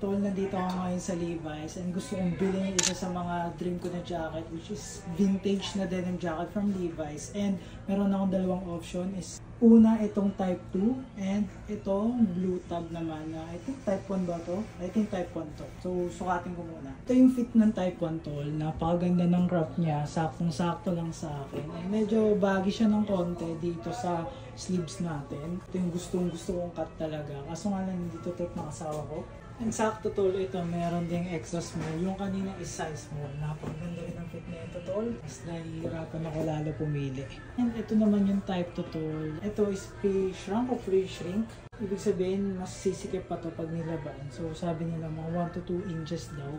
Tol, nandito ako ngayon sa Levi's and gusto kong bilhin isa sa mga dream ko na jacket, which is vintage na denim jacket from Levi's. And meron akong dalawang option. Is una, itong type 2 and itong blue tag naman na I think type 1 ba to? I think type 1 to. So, sukatin ko muna. Ito yung fit ng type 1, Tol. Napakaganda ng crop niya. Saktong-sakto lang sa akin. And medyo baggy siya ng konti dito sa sleeves natin. Ito yung gustong-gusto kong cut talaga. Kaso nga lang dito type ng asawa ko. And sakto, Tol, ito meron ding extra small. Yung kanina is size small. Napakaganda rin ang fit na ito, Tol. Mas nahihirapan ako lalo pumili. And ito naman yung type to, Tol. Ito is pre-shrunk o pre-shrink. Ibig sabihin, mas sisikip pa to pag nilaban. So sabi nila mga 1 to 2 inches daw.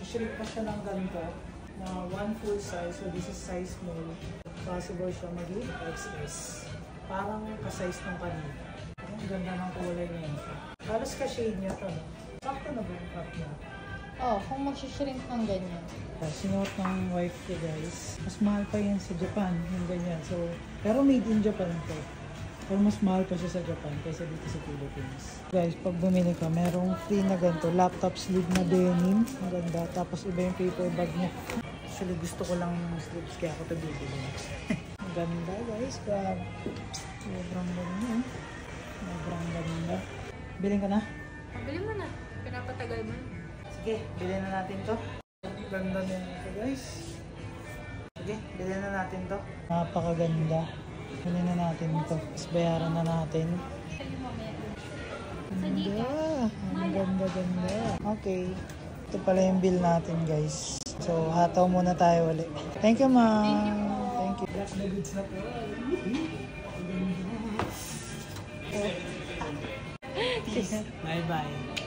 Shrink pa siya ng ganito na 1 full size. So this is size small. Possible siya maging XS. Parang ka-size ng kanina. Ang ganda ng kulay niya. Halos ka-shade niya to, no? Sakto na ba yung crop niya? Oh, kung mag-shrink ng ganyan. Sinuot ng wife ko, guys. Mas mahal pa yan sa Japan, yung ganyan. So, pero made in Japan to. Pero mas mahal pa siya sa Japan kaysa dito sa Philippines. Guys, pag bumili ka, merong free na ganito. Laptop sleeve na denim. Ang ganda. Tapos iba yung paper bag niya. Actually, gusto ko lang ng sleeves kaya ako ito bibili. Ang ganda, guys. Grabe. Sobrang ganda. Sobrang ganda. Bilhin ka na? Bili mo na. Pinapatagal mo. Sige, bilhin na natin to. Ganda na ito, guys. Sige, bilhin na natin to. Napakaganda. Bilhin na natin to. Tapos bayaran na natin. Ganda. Ang ganda-ganda. Okay. Ito pala yung bill natin, guys. So, hataw muna tayo ulit. Thank you, ma'am. Thank you. Black na goods na po. Bye-bye.